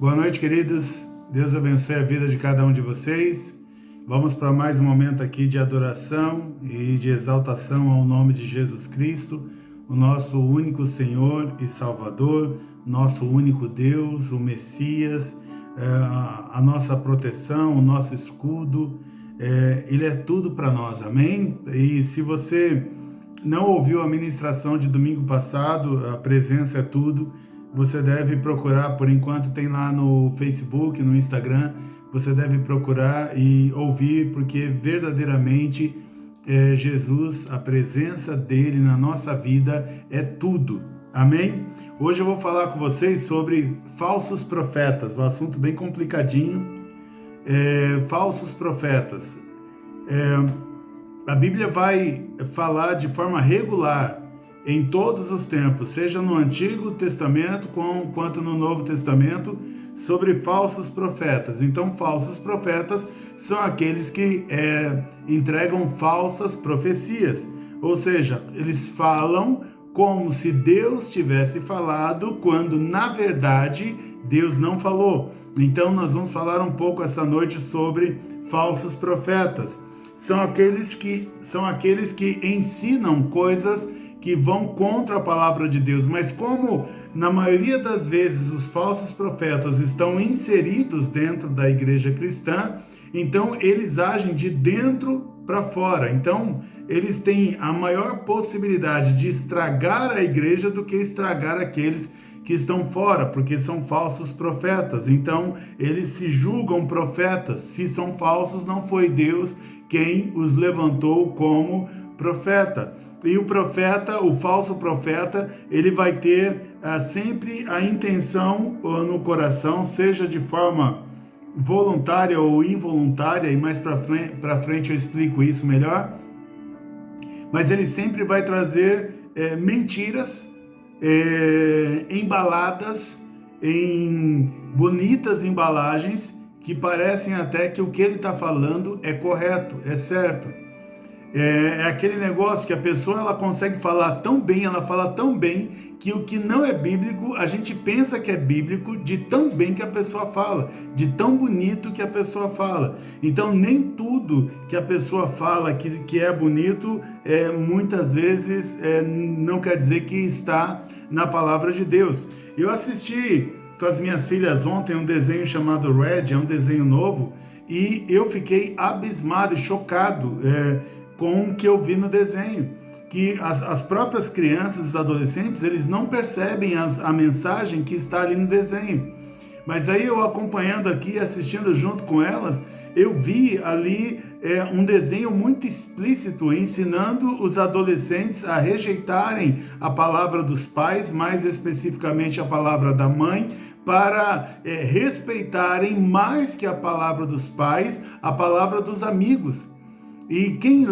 Boa noite, queridos. Deus abençoe a vida de cada um de vocês. Vamos para mais um momento aqui de adoração e de exaltação ao nome de Jesus Cristo, o nosso único Senhor e Salvador, nosso único Deus, o Messias, a nossa proteção, o nosso escudo. Ele é tudo para nós, amém? E se você não ouviu a ministração de domingo passado, a presença é tudo, você deve procurar, por enquanto tem lá no Facebook, no Instagram, você deve procurar e ouvir, porque verdadeiramente Jesus, a presença dele na nossa vida é tudo, amém? Hoje eu vou falar com vocês sobre falsos profetas, um assunto bem complicadinho, falsos profetas. A Bíblia vai falar de forma regular em todos os tempos, seja no Antigo Testamento quanto no Novo Testamento, sobre falsos profetas. Então, falsos profetas são aqueles que entregam falsas profecias, ou seja, eles falam como se Deus tivesse falado, quando na verdade Deus não falou. Então, nós vamos falar um pouco essa noite sobre falsos profetas. São aqueles que ensinam coisas que vão contra a palavra de Deus, mas como na maioria das vezes os falsos profetas estão inseridos dentro da igreja cristã, então eles agem de dentro para fora. Então eles têm a maior possibilidade de estragar a igreja do que estragar aqueles que estão fora, porque são falsos profetas. Então eles se julgam profetas. Se são falsos, não foi Deus quem os levantou como profeta. E o profeta, o falso profeta, ele vai ter sempre a intenção no coração, seja de forma voluntária ou involuntária, e mais para frente eu explico isso melhor, mas ele sempre vai trazer mentiras embaladas em bonitas embalagens que parecem até que o que ele está falando é correto, é certo. É aquele negócio que a pessoa ela consegue falar tão bem, ela fala tão bem, que o que não é bíblico, a gente pensa que é bíblico de tão bem que a pessoa fala, de tão bonito que a pessoa fala. Então nem tudo que a pessoa fala que é bonito, muitas vezes não quer dizer que está na palavra de Deus. Eu assisti com as minhas filhas ontem um desenho chamado Red, é um desenho novo, e eu fiquei abismado e chocado com o que eu vi no desenho, que as próprias crianças, os adolescentes, eles não percebem a mensagem que está ali no desenho. Mas aí eu acompanhando aqui, assistindo junto com elas, eu vi ali um desenho muito explícito, ensinando os adolescentes a rejeitarem a palavra dos pais, mais especificamente a palavra da mãe, para respeitarem mais que a palavra dos pais, a palavra dos amigos. E quem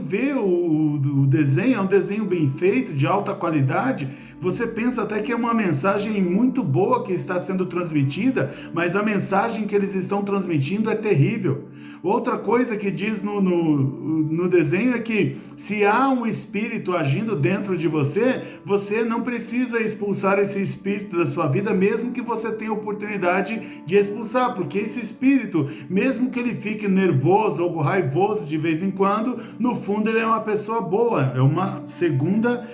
vê o desenho, é um desenho bem feito, de alta qualidade, você pensa até que é uma mensagem muito boa que está sendo transmitida, mas a mensagem que eles estão transmitindo é terrível. Outra coisa que diz no desenho é que se há um espírito agindo dentro de você, você não precisa expulsar esse espírito da sua vida, mesmo que você tenha oportunidade de expulsar, porque esse espírito, mesmo que ele fique nervoso ou raivoso de vez em quando, no fundo ele é uma pessoa boa. É uma segunda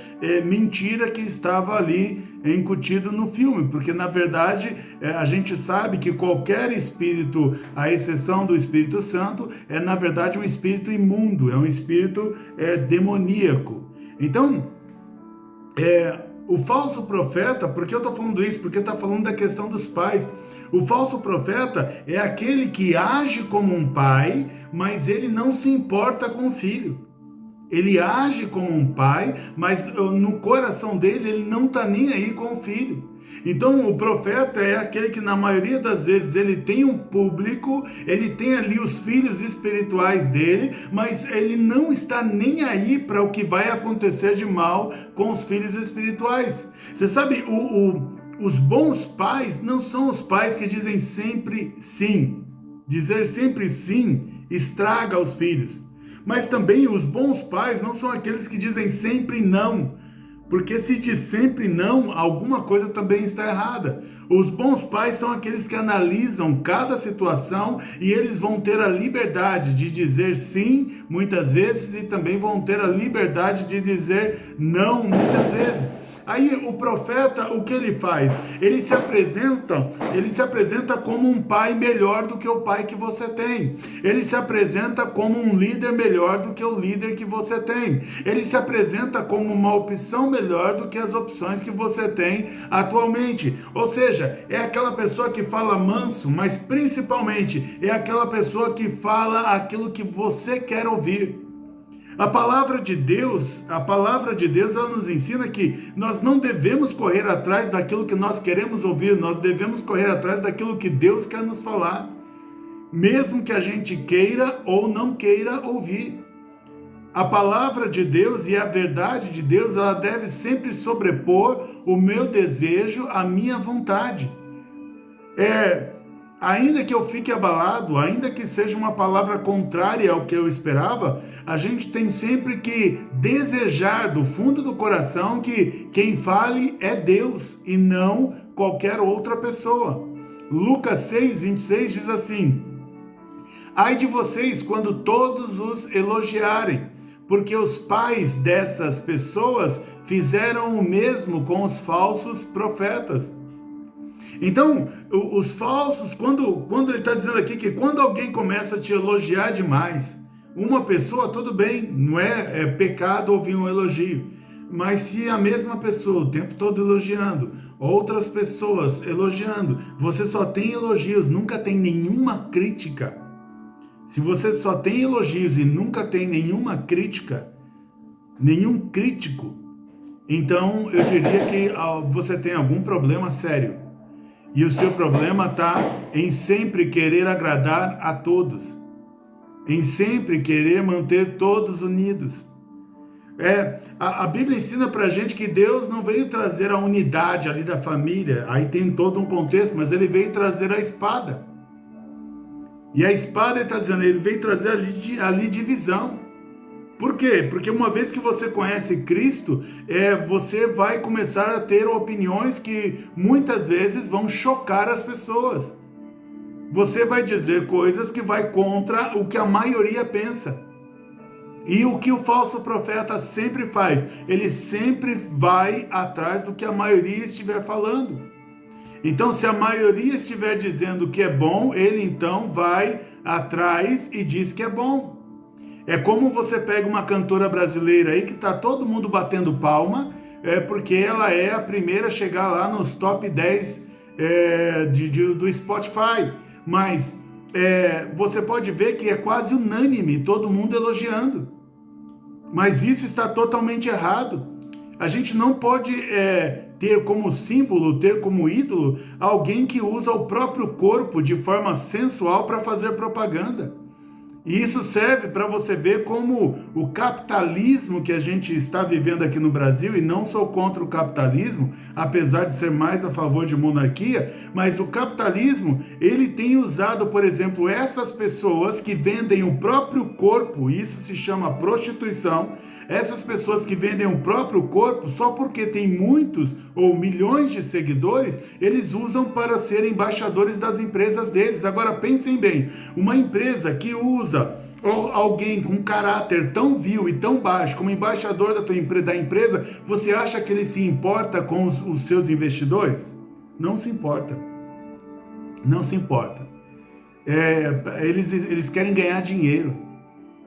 mentira que estava ali incutido no filme, porque na verdade a gente sabe que qualquer espírito, à exceção do Espírito Santo, é na verdade um espírito imundo, é um espírito demoníaco. Então, o falso profeta, por que eu estou falando isso? Porque está falando da questão dos pais. O falso profeta é aquele que age como um pai, mas ele não se importa com o filho. Ele age como um pai, mas no coração dele, ele não está nem aí com o filho. Então o profeta é aquele que na maioria das vezes ele tem um público, ele tem ali os filhos espirituais dele, mas ele não está nem aí para o que vai acontecer de mal com os filhos espirituais. Você sabe, os bons pais não são os pais que dizem sempre sim. Dizer sempre sim estraga os filhos. Mas também os bons pais não são aqueles que dizem sempre não. Porque se diz sempre não, alguma coisa também está errada. Os bons pais são aqueles que analisam cada situação e eles vão ter a liberdade de dizer sim muitas vezes e também vão ter a liberdade de dizer não muitas vezes. Aí o profeta, o que ele faz? Ele se apresenta como um pai melhor do que o pai que você tem. Ele se apresenta como um líder melhor do que o líder que você tem. Ele se apresenta como uma opção melhor do que as opções que você tem atualmente. Ou seja, é aquela pessoa que fala manso, mas principalmente é aquela pessoa que fala aquilo que você quer ouvir. A palavra de Deus, ela nos ensina que nós não devemos correr atrás daquilo que nós queremos ouvir, nós devemos correr atrás daquilo que Deus quer nos falar, mesmo que a gente queira ou não queira ouvir. A palavra de Deus e a verdade de Deus, ela deve sempre sobrepor o meu desejo, a minha vontade. Ainda que eu fique abalado, ainda que seja uma palavra contrária ao que eu esperava, a gente tem sempre que desejar do fundo do coração que quem fale é Deus e não qualquer outra pessoa. Lucas 6:26 diz assim: ai de vocês quando todos os elogiarem, porque os pais dessas pessoas fizeram o mesmo com os falsos profetas. Então, os falsos, quando ele está dizendo aqui que quando alguém começa a te elogiar demais, uma pessoa, tudo bem, não é pecado ouvir um elogio, mas se a mesma pessoa o tempo todo elogiando, outras pessoas elogiando, você só tem elogios, nunca tem nenhuma crítica. Se você só tem elogios e nunca tem nenhuma crítica, nenhum crítico, então eu diria que você tem algum problema sério. E o seu problema está em sempre querer agradar a todos, em sempre querer manter todos unidos. A Bíblia ensina para a gente que Deus não veio trazer a unidade ali da família, aí tem todo um contexto, mas ele veio trazer a espada. E a espada, ele está dizendo, ele veio trazer ali divisão. Por quê? Porque uma vez que você conhece Cristo, você vai começar a ter opiniões que muitas vezes vão chocar as pessoas. Você vai dizer coisas que vai contra o que a maioria pensa. E o que o falso profeta sempre faz? Ele sempre vai atrás do que a maioria estiver falando. Então, se a maioria estiver dizendo que é bom, ele então vai atrás e diz que é bom. É como você pega uma cantora brasileira aí que tá todo mundo batendo palma, porque ela é a primeira a chegar lá nos top 10 do Spotify. Mas você pode ver que é quase unânime, todo mundo elogiando. Mas isso está totalmente errado. A gente não pode ter como símbolo, ter como ídolo, alguém que usa o próprio corpo de forma sensual para fazer propaganda. E isso serve para você ver como o capitalismo que a gente está vivendo aqui no Brasil, e não sou contra o capitalismo, apesar de ser mais a favor de monarquia, mas o capitalismo, ele tem usado, por exemplo, essas pessoas que vendem o próprio corpo, isso se chama prostituição, essas pessoas que vendem o próprio corpo só porque tem muitos ou milhões de seguidores, eles usam para ser embaixadores das empresas deles. Agora pensem bem, uma empresa que usa alguém com caráter tão vil e tão baixo como embaixador da empresa, você acha que ele se importa com os seus investidores? Não se importa. Não se importa. Eles querem ganhar dinheiro.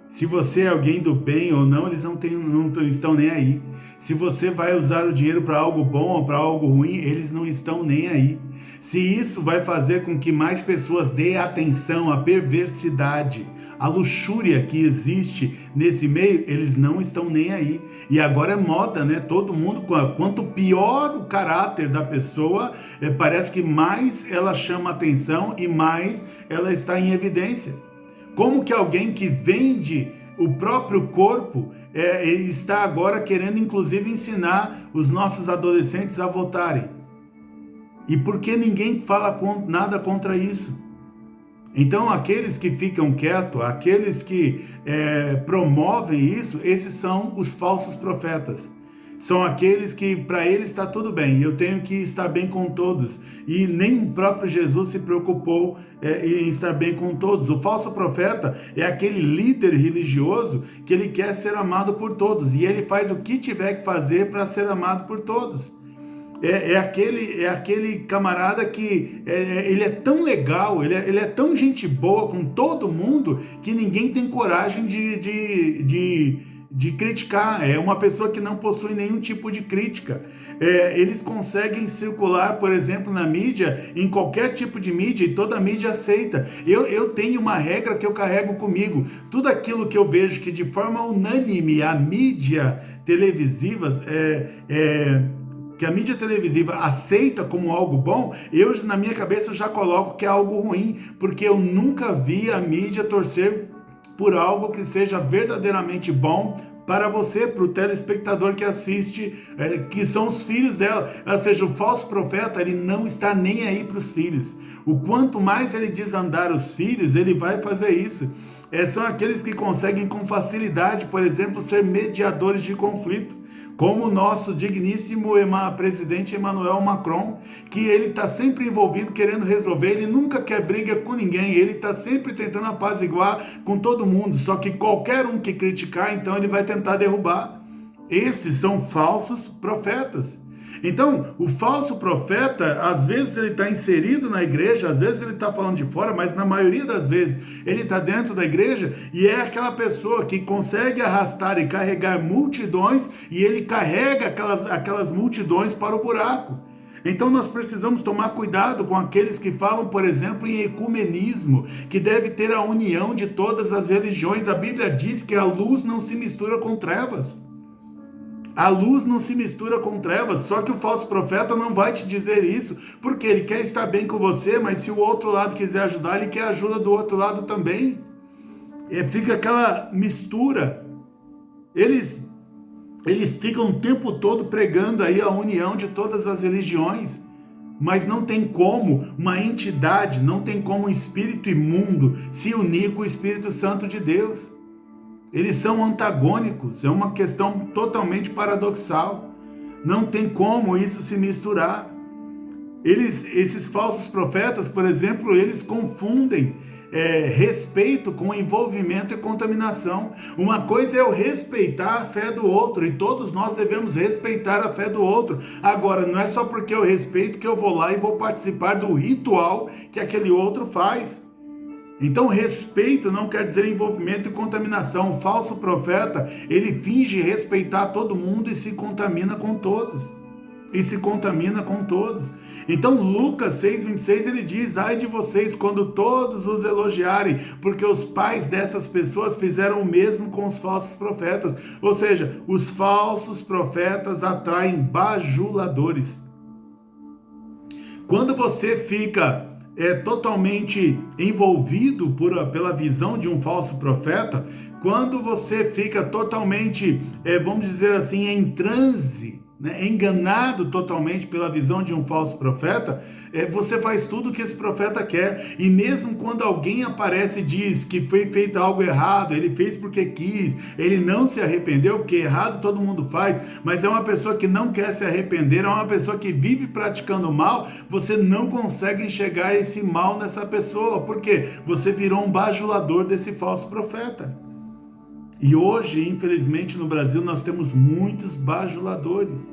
Se você é alguém do bem ou não, eles não estão nem aí. Se você vai usar o dinheiro para algo bom ou para algo ruim, eles não estão nem aí. Se isso vai fazer com que mais pessoas dêem atenção à perversidade, à luxúria que existe nesse meio, eles não estão nem aí. E agora é moda, né? Todo mundo, quanto pior o caráter da pessoa, parece que mais ela chama atenção e mais ela está em evidência. Como que alguém que vende o próprio corpo está agora querendo, inclusive, ensinar os nossos adolescentes a votarem? E por que ninguém fala nada contra isso? Então, aqueles que ficam quietos, aqueles que promovem isso, esses são os falsos profetas. São aqueles que para eles está tudo bem, eu tenho que estar bem com todos. E nem o próprio Jesus se preocupou em estar bem com todos. O falso profeta é aquele líder religioso que ele quer ser amado por todos. E ele faz o que tiver que fazer para ser amado por todos. É aquele camarada que ele é tão legal, ele é tão gente boa com todo mundo que ninguém tem coragem de criticar. É uma pessoa que não possui nenhum tipo de crítica. Eles conseguem circular, por exemplo, na mídia, em qualquer tipo de mídia, e toda mídia aceita. Eu tenho uma regra que eu carrego comigo. Tudo aquilo que eu vejo que de forma unânime a mídia televisiva que a mídia televisiva aceita como algo bom, eu na minha cabeça já coloco que é algo ruim, porque eu nunca vi a mídia torcer por algo que seja verdadeiramente bom para você, para o telespectador que assiste, que são os filhos dela. Ou seja, o falso profeta, ele não está nem aí para os filhos. O quanto mais ele desandar os filhos, ele vai fazer isso. São aqueles que conseguem com facilidade, por exemplo, ser mediadores de conflito, como o nosso digníssimo presidente Emmanuel Macron, que ele está sempre envolvido, querendo resolver, ele nunca quer briga com ninguém, ele está sempre tentando apaziguar com todo mundo, só que qualquer um que criticar, então ele vai tentar derrubar. Esses são falsos profetas. Então, o falso profeta, às vezes ele está inserido na igreja, às vezes ele está falando de fora, mas na maioria das vezes ele está dentro da igreja e é aquela pessoa que consegue arrastar e carregar multidões e ele carrega aquelas multidões para o buraco. Então nós precisamos tomar cuidado com aqueles que falam, por exemplo, em ecumenismo, que deve ter a união de todas as religiões. A Bíblia diz que a luz não se mistura com trevas. A luz não se mistura com trevas, só que o falso profeta não vai te dizer isso, porque ele quer estar bem com você, mas se o outro lado quiser ajudar, ele quer a ajuda do outro lado também. Fica aquela mistura. Eles ficam o tempo todo pregando aí a união de todas as religiões, mas não tem como uma entidade, não tem como um espírito imundo se unir com o Espírito Santo de Deus. Eles são antagônicos, é uma questão totalmente paradoxal. Não tem como isso se misturar. Esses falsos profetas, por exemplo, eles confundem respeito com envolvimento e contaminação. Uma coisa é eu respeitar a fé do outro, e todos nós devemos respeitar a fé do outro. Agora, não é só porque eu respeito que eu vou lá e vou participar do ritual que aquele outro faz. Então, respeito não quer dizer envolvimento e contaminação. O falso profeta, ele finge respeitar todo mundo e se contamina com todos. Então, Lucas 6,26, ele diz: ai de vocês quando todos os elogiarem, porque os pais dessas pessoas fizeram o mesmo com os falsos profetas. Ou seja, os falsos profetas atraem bajuladores. Quando você fica totalmente envolvido pela visão de um falso profeta, quando você fica totalmente, vamos dizer assim, em transe, né, enganado totalmente pela visão de um falso profeta, você faz tudo o que esse profeta quer, e mesmo quando alguém aparece e diz que foi feito algo errado, ele fez porque quis, ele não se arrependeu, porque errado todo mundo faz, mas é uma pessoa que não quer se arrepender, é uma pessoa que vive praticando mal, você não consegue enxergar esse mal nessa pessoa, porque você virou um bajulador desse falso profeta. E hoje, infelizmente, no Brasil, nós temos muitos bajuladores.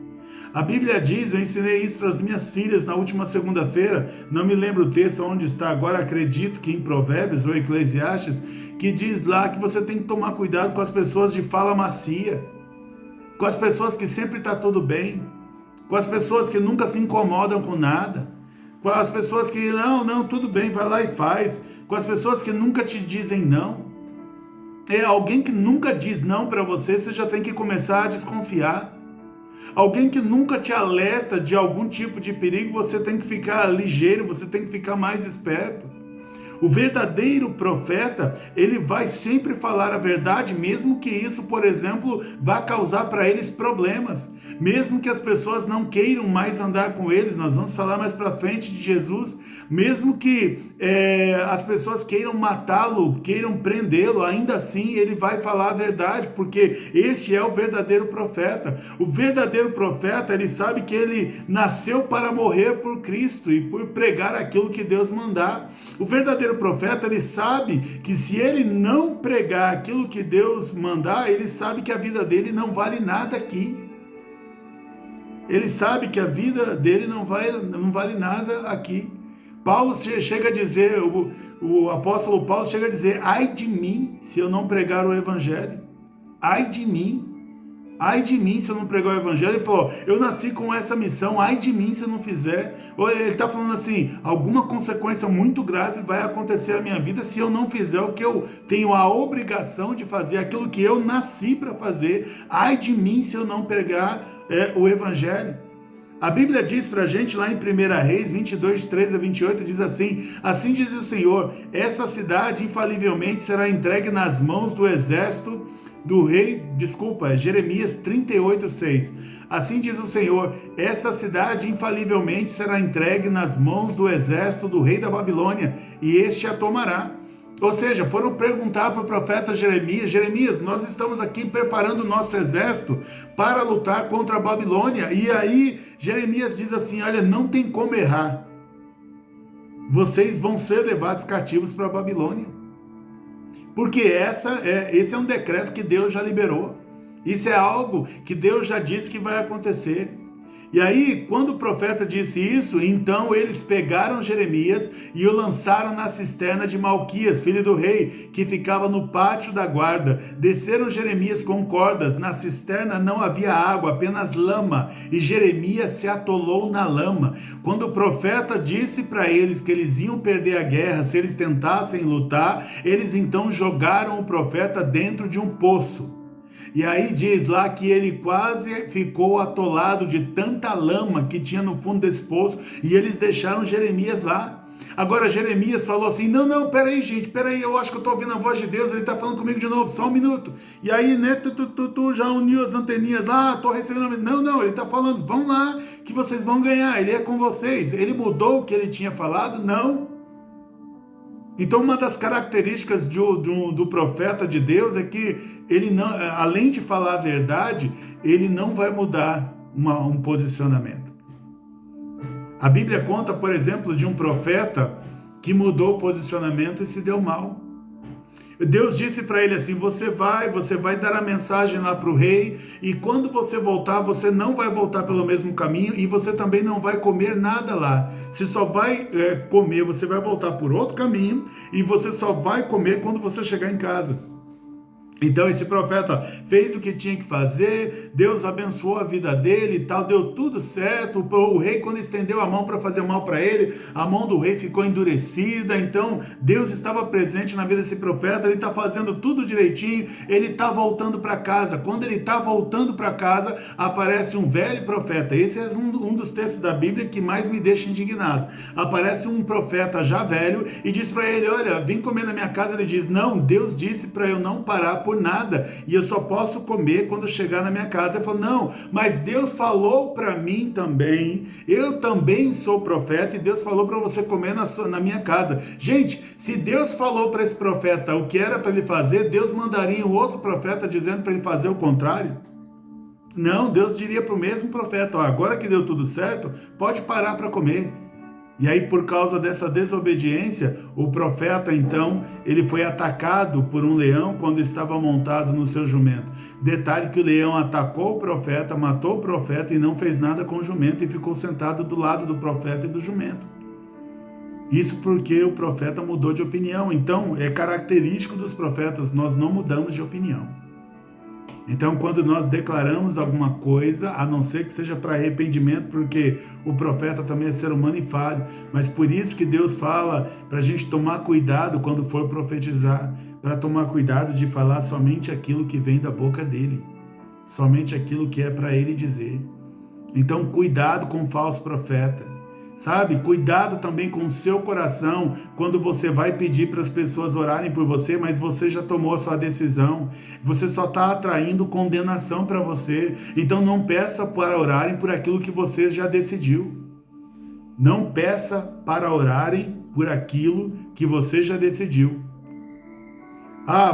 A Bíblia diz, eu ensinei isso para as minhas filhas na última segunda-feira, não me lembro o texto onde está agora, acredito que em Provérbios ou Eclesiastes, que diz lá que você tem que tomar cuidado com as pessoas de fala macia, com as pessoas que sempre está tudo bem, com as pessoas que nunca se incomodam com nada, com as pessoas que, não, tudo bem, vai lá e faz, com as pessoas que nunca te dizem não. Alguém que nunca diz não para você, você já tem que começar a desconfiar. Alguém que nunca te alerta de algum tipo de perigo, você tem que ficar ligeiro, você tem que ficar mais esperto. O verdadeiro profeta, ele vai sempre falar a verdade, mesmo que isso, por exemplo, vá causar para eles problemas. Mesmo que as pessoas não queiram mais andar com eles, nós vamos falar mais para frente de Jesus, mesmo que as pessoas queiram matá-lo, queiram prendê-lo, ainda assim ele vai falar a verdade, porque este é o verdadeiro profeta. O verdadeiro profeta, ele sabe que ele nasceu para morrer por Cristo e por pregar aquilo que Deus mandar. O verdadeiro profeta, ele sabe que se ele não pregar aquilo que Deus mandar, ele sabe que a vida dele não vale nada aqui. Ele sabe que a vida dele não vale nada aqui. Paulo chega a dizer, o apóstolo Paulo chega a dizer: ai de mim se eu não pregar o evangelho. Ai de mim se eu não pregar o evangelho. Ele falou: eu nasci com essa missão, ai de mim se eu não fizer. Ele está falando assim, alguma consequência muito grave vai acontecer na minha vida se eu não fizer o que eu tenho a obrigação de fazer, aquilo que eu nasci para fazer. Ai de mim se eu não pregar o evangelho. A Bíblia diz para a gente lá em 1 Reis 22, 13 a 28, diz assim: assim diz o Senhor, essa cidade infalivelmente será entregue nas mãos do exército do rei, Jeremias 38, 6. Assim diz o Senhor, esta cidade infalivelmente será entregue nas mãos do exército do rei da Babilônia, e este a tomará. Ou seja, foram perguntar para o profeta Jeremias, nós estamos aqui preparando o nosso exército para lutar contra a Babilônia. E aí Jeremias diz assim: olha, não tem como errar. Vocês vão ser levados cativos para a Babilônia. Porque esse é um decreto que Deus já liberou. Isso é algo que Deus já disse que vai acontecer. E aí, quando o profeta disse isso, então eles pegaram Jeremias e o lançaram na cisterna de Malquias, filho do rei, que ficava no pátio da guarda. Desceram Jeremias com cordas, na cisterna não havia água, apenas lama, e Jeremias se atolou na lama. Quando o profeta disse para eles que eles iam perder a guerra se eles tentassem lutar, eles então jogaram o profeta dentro de um poço. E aí diz lá que ele quase ficou atolado de tanta lama que tinha no fundo desse poço, e eles deixaram Jeremias lá. Agora Jeremias falou assim: não, peraí gente, eu acho que eu estou ouvindo a voz de Deus, ele está falando comigo de novo, só um minuto. E aí, né, tu já uniu as anteninhas lá, estou recebendo. Não, ele está falando, vão lá que vocês vão ganhar, ele é com vocês. Ele mudou o que ele tinha falado? Não. Então, uma das características do profeta de Deus é que ele não, além de falar a verdade, ele não vai mudar um posicionamento. A Bíblia conta, por exemplo, de um profeta que mudou o posicionamento e se deu mal. Deus disse para ele assim: você vai dar a mensagem lá para o rei, e quando você voltar, você não vai voltar pelo mesmo caminho, e você também não vai comer nada lá. Você só vai comer, você vai voltar por outro caminho, e você só vai comer quando você chegar em casa. Então esse profeta fez o que tinha que fazer, Deus abençoou a vida dele e tal, deu tudo certo. O rei, quando estendeu a mão para fazer mal para ele, a mão do rei ficou endurecida. Então Deus estava presente na vida desse profeta, ele está fazendo tudo direitinho, ele está voltando para casa. Quando ele está voltando para casa, aparece um velho profeta. Esse é um dos textos da Bíblia que mais me deixa indignado. Aparece um profeta já velho e diz para ele: olha, vem comer na minha casa. Ele diz: não, Deus disse para eu não parar por nada, e eu só posso comer quando chegar na minha casa. Ele falou: não, mas Deus falou para mim também, eu também sou profeta, e Deus falou para você comer na minha casa. Gente, se Deus falou para esse profeta o que era para ele fazer, Deus mandaria um outro profeta dizendo para ele fazer o contrário? Não, Deus diria para o mesmo profeta: ó, agora que deu tudo certo, pode parar para comer. E aí, por causa dessa desobediência, o profeta, então, ele foi atacado por um leão quando estava montado no seu jumento. Detalhe que o leão atacou o profeta, matou o profeta e não fez nada com o jumento, e ficou sentado do lado do profeta e do jumento. Isso porque o profeta mudou de opinião. Então, é característico dos profetas, nós não mudamos de opinião. Então, quando nós declaramos alguma coisa, a não ser que seja para arrependimento, porque o profeta também é ser humano e falho, mas por isso que Deus fala para a gente tomar cuidado quando for profetizar, para tomar cuidado de falar somente aquilo que vem da boca dele, somente aquilo que é para ele dizer. Então, cuidado com o falso profeta. Sabe, cuidado também com o seu coração quando você vai pedir para as pessoas orarem por você, mas você já tomou a sua decisão. Você só está atraindo condenação para você. Então não peça para orarem por aquilo que você já decidiu. Não peça para orarem por aquilo que você já decidiu.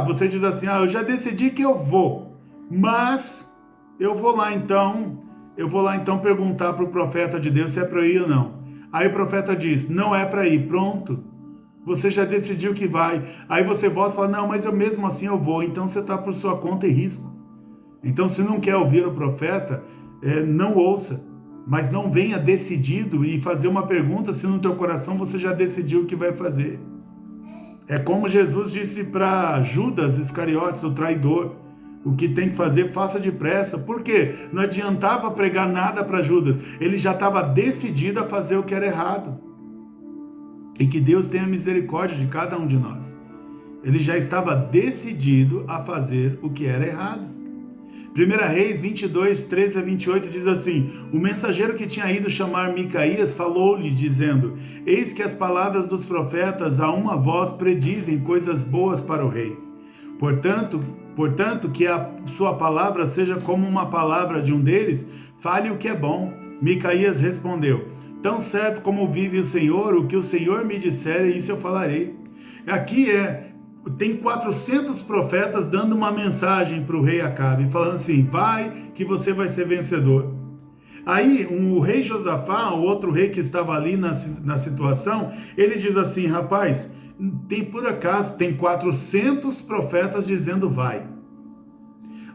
Você diz assim, eu já decidi que eu vou, mas eu vou lá então perguntar para o profeta de Deus se é para ir ou não. Aí o profeta diz, não é para ir, pronto. Você já decidiu que vai. Aí você volta e fala, não, mas eu mesmo assim eu vou. Então você está por sua conta e risco. Então se não quer ouvir o profeta, não ouça. Mas não venha decidido e fazer uma pergunta se no teu coração você já decidiu o que vai fazer. É como Jesus disse para Judas Iscariotes, o traidor. O que tem que fazer, faça depressa. Por quê? Não adiantava pregar nada para Judas. Ele já estava decidido a fazer o que era errado. E que Deus tenha misericórdia de cada um de nós. Ele já estava decidido a fazer o que era errado. 1 Reis 22, 13 a 28 diz assim, o mensageiro que tinha ido chamar Micaías falou-lhe, dizendo, eis que as palavras dos profetas a uma voz predizem coisas boas para o rei. Portanto, que a sua palavra seja como uma palavra de um deles, fale o que é bom. Micaías respondeu, tão certo como vive o Senhor, o que o Senhor me disser, isso eu falarei. Aqui tem 400 profetas dando uma mensagem para o rei Acabe, falando assim, vai que você vai ser vencedor. Aí o rei Josafá, o outro rei que estava ali na situação, ele diz assim, rapaz, tem 400 profetas dizendo vai.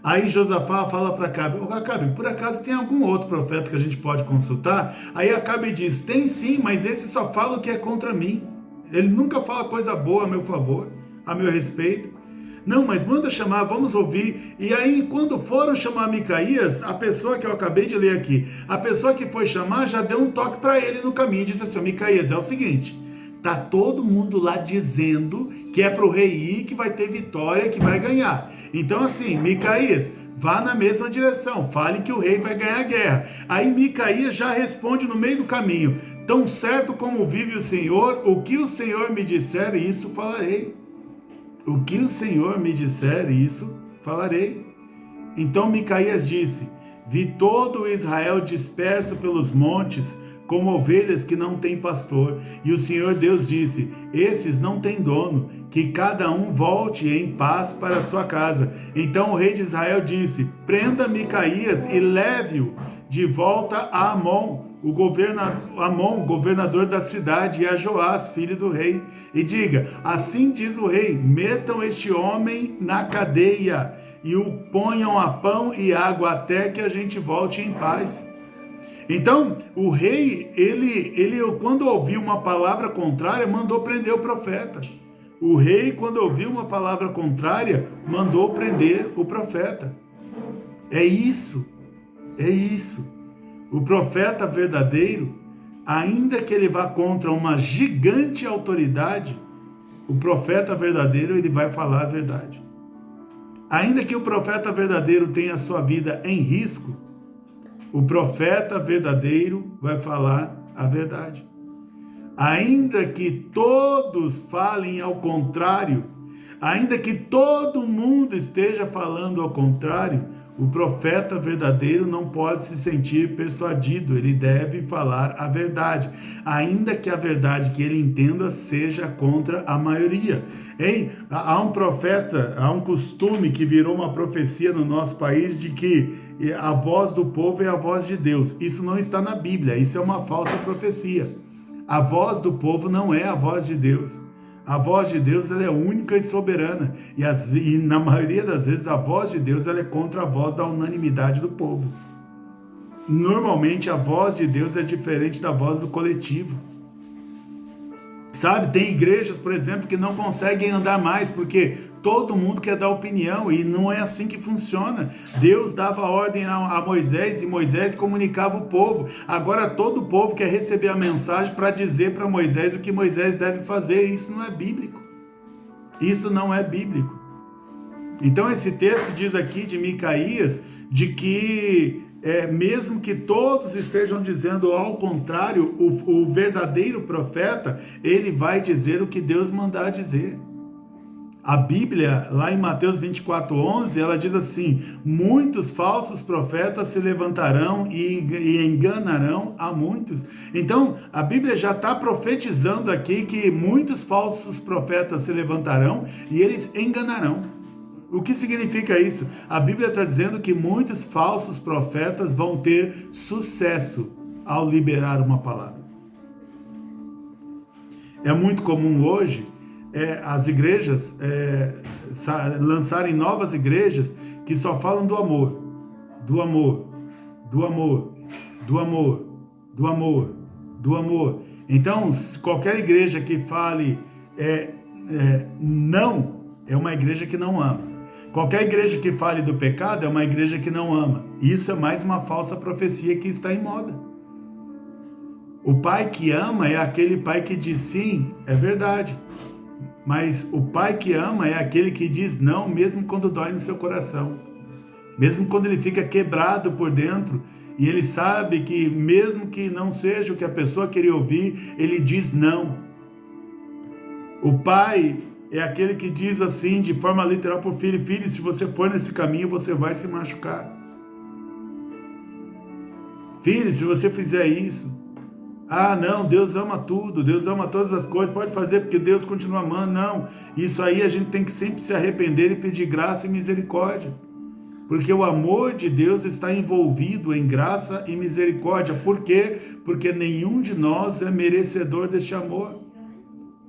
Aí Josafá fala para Acabe, Acabe, por acaso tem algum outro profeta que a gente pode consultar? Aí Acabe diz, tem sim, mas esse só fala o que é contra mim. Ele nunca fala coisa boa a meu favor, a meu respeito. Não, mas manda chamar, vamos ouvir. E aí, quando foram chamar Micaías, a pessoa que eu acabei de ler aqui, a pessoa que foi chamar já deu um toque para ele no caminho, disse assim, Micaías, é o seguinte, tá todo mundo lá dizendo que é para o rei ir, que vai ter vitória, que vai ganhar. Então assim, Micaías, vá na mesma direção, fale que o rei vai ganhar a guerra. Aí Micaías já responde no meio do caminho, tão certo como vive o Senhor, o que o Senhor me disser, isso falarei. O que o Senhor me disser, isso falarei. Então Micaías disse, vi todo Israel disperso pelos montes, como ovelhas que não têm pastor. E o Senhor Deus disse, estes não têm dono, que cada um volte em paz para a sua casa. Então o rei de Israel disse, prenda Micaías e leve-o de volta a Amon, governador da cidade, e a Joás, filho do rei. E diga, assim diz o rei, metam este homem na cadeia e o ponham a pão e água até que a gente volte em paz. Então, o rei, ele quando ouviu uma palavra contrária, mandou prender o profeta. O rei, quando ouviu uma palavra contrária, mandou prender o profeta. É isso. O profeta verdadeiro, ainda que ele vá contra uma gigante autoridade, o profeta verdadeiro, ele vai falar a verdade. Ainda que o profeta verdadeiro tenha sua vida em risco, o profeta verdadeiro vai falar a verdade. Ainda que todos falem ao contrário, ainda que todo mundo esteja falando ao contrário, o profeta verdadeiro não pode se sentir persuadido, ele deve falar a verdade, ainda que a verdade que ele entenda seja contra a maioria. Há um profeta, há um costume que virou uma profecia no nosso país de que a voz do povo é a voz de Deus. Isso não está na Bíblia, isso é uma falsa profecia. A voz do povo não é a voz de Deus. A voz de Deus, ela é única e soberana. E na maioria das vezes a voz de Deus, ela é contra a voz da unanimidade do povo. Normalmente a voz de Deus é diferente da voz do coletivo. Sabe, tem igrejas, por exemplo, que não conseguem andar mais porque todo mundo quer dar opinião e não é assim que funciona. Deus dava ordem a Moisés e Moisés comunicava o povo. Agora todo o povo quer receber a mensagem para dizer para Moisés o que Moisés deve fazer. Isso não é bíblico. Isso não é bíblico. Então esse texto diz aqui de Micaías de que mesmo que todos estejam dizendo ao contrário, o verdadeiro profeta, ele vai dizer o que Deus mandar dizer. A Bíblia, lá em Mateus 24:11, ela diz assim: muitos falsos profetas se levantarão e enganarão a muitos. Então, a Bíblia já está profetizando aqui que muitos falsos profetas se levantarão e eles enganarão. O que significa isso? A Bíblia está dizendo que muitos falsos profetas vão ter sucesso ao liberar uma palavra. É muito comum hoje as igrejas lançarem novas igrejas que só falam do amor, do amor, do amor, do amor, do amor, do amor. Então, qualquer igreja que fale não, é uma igreja que não ama. Qualquer igreja que fale do pecado é uma igreja que não ama. Isso é mais uma falsa profecia que está em moda. O pai que ama é aquele pai que diz sim, é verdade. Mas o pai que ama é aquele que diz não, mesmo quando dói no seu coração. Mesmo quando ele fica quebrado por dentro, e ele sabe que mesmo que não seja o que a pessoa queria ouvir, ele diz não. O pai é aquele que diz assim, de forma literal para o filho: filho, se você for nesse caminho, você vai se machucar. Filho, se você fizer isso... Ah, não, Deus ama tudo, Deus ama todas as coisas, pode fazer porque Deus continua amando. Não, isso aí a gente tem que sempre se arrepender e pedir graça e misericórdia. Porque o amor de Deus está envolvido em graça e misericórdia. Por quê? Porque nenhum de nós é merecedor deste amor.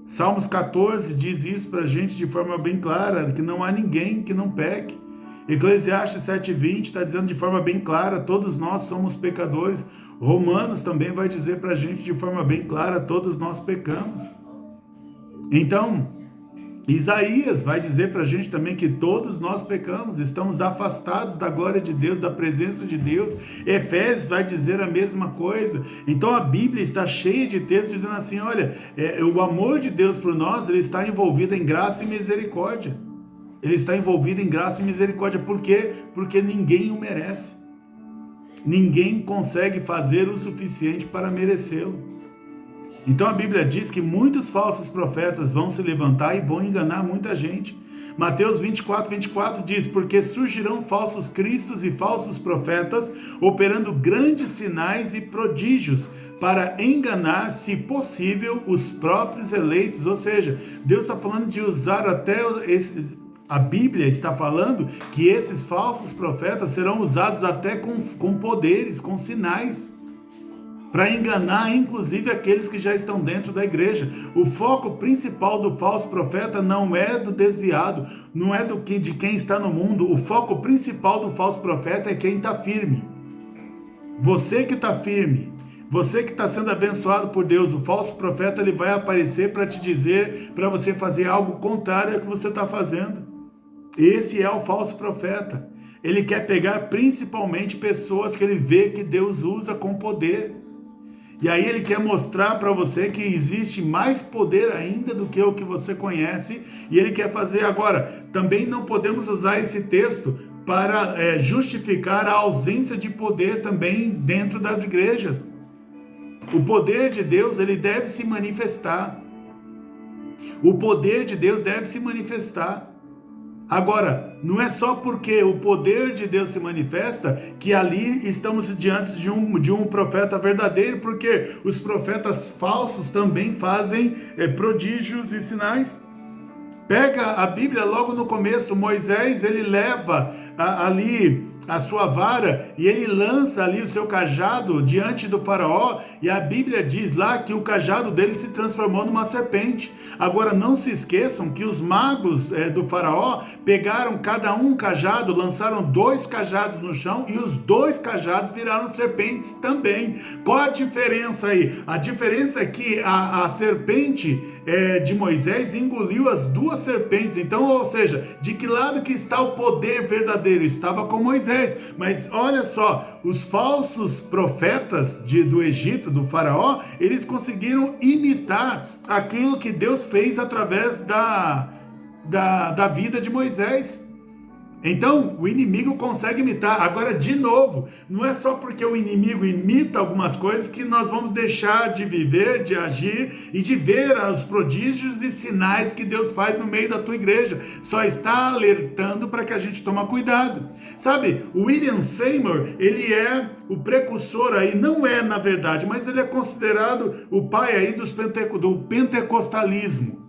Salmos 14 diz isso para a gente de forma bem clara, que não há ninguém que não peque. Eclesiastes 7:20 está dizendo de forma bem clara: todos nós somos pecadores. Romanos também vai dizer para a gente de forma bem clara: todos nós pecamos. Então, Isaías vai dizer para a gente também que todos nós pecamos, estamos afastados da glória de Deus, da presença de Deus. Efésios vai dizer a mesma coisa. Então a Bíblia está cheia de textos dizendo assim: olha, o amor de Deus por nós, ele está envolvido em graça e misericórdia. Ele está envolvido em graça e misericórdia. Por quê? Porque ninguém o merece. Ninguém consegue fazer o suficiente para merecê-lo. Então a Bíblia diz que muitos falsos profetas vão se levantar e vão enganar muita gente. Mateus 24:24 diz: porque surgirão falsos cristos e falsos profetas, operando grandes sinais e prodígios, para enganar, se possível, os próprios eleitos. Ou seja, Deus está falando de usar até a Bíblia está falando que esses falsos profetas serão usados até com poderes, com sinais, para enganar inclusive aqueles que já estão dentro da igreja. O foco principal do falso profeta não é do desviado, não é de quem está no mundo. O foco principal do falso profeta é quem está firme. Você que está firme, você que está sendo abençoado por Deus, o falso profeta ele vai aparecer para te dizer, para você fazer algo contrário ao que você está fazendo. Esse é o falso profeta. Ele quer pegar principalmente pessoas que ele vê que Deus usa com poder. E aí ele quer mostrar para você que existe mais poder ainda do que o que você conhece. E ele quer fazer agora. Também não podemos usar esse texto para justificar a ausência de poder também dentro das igrejas. O poder de Deus, ele deve se manifestar. O poder de Deus deve se manifestar. Agora, não é só porque o poder de Deus se manifesta que ali estamos diante de um profeta verdadeiro, porque os profetas falsos também fazem prodígios e sinais. Pega a Bíblia logo no começo, Moisés, ele leva ali a sua vara e ele lança ali o seu cajado diante do faraó, e a Bíblia diz lá que o cajado dele se transformou numa serpente. Agora não se esqueçam que os magos do faraó pegaram cada um cajado, lançaram 2 cajados no chão e os 2 cajados viraram serpentes também. Qual a diferença aí? A diferença é que a serpente de Moisés engoliu as 2 serpentes. Então, ou seja, de que lado que está o poder verdadeiro? Estava com Moisés. Mas olha só, os falsos profetas do Egito, do faraó, eles conseguiram imitar aquilo que Deus fez através da vida de Moisés. Então, o inimigo consegue imitar. Agora, de novo, não é só porque o inimigo imita algumas coisas que nós vamos deixar de viver, de agir e de ver os prodígios e sinais que Deus faz no meio da tua igreja. Só está alertando para que a gente tome cuidado. Sabe, o William Seymour, ele é o precursor aí, não é na verdade, mas ele é considerado o pai aí do pentecostalismo.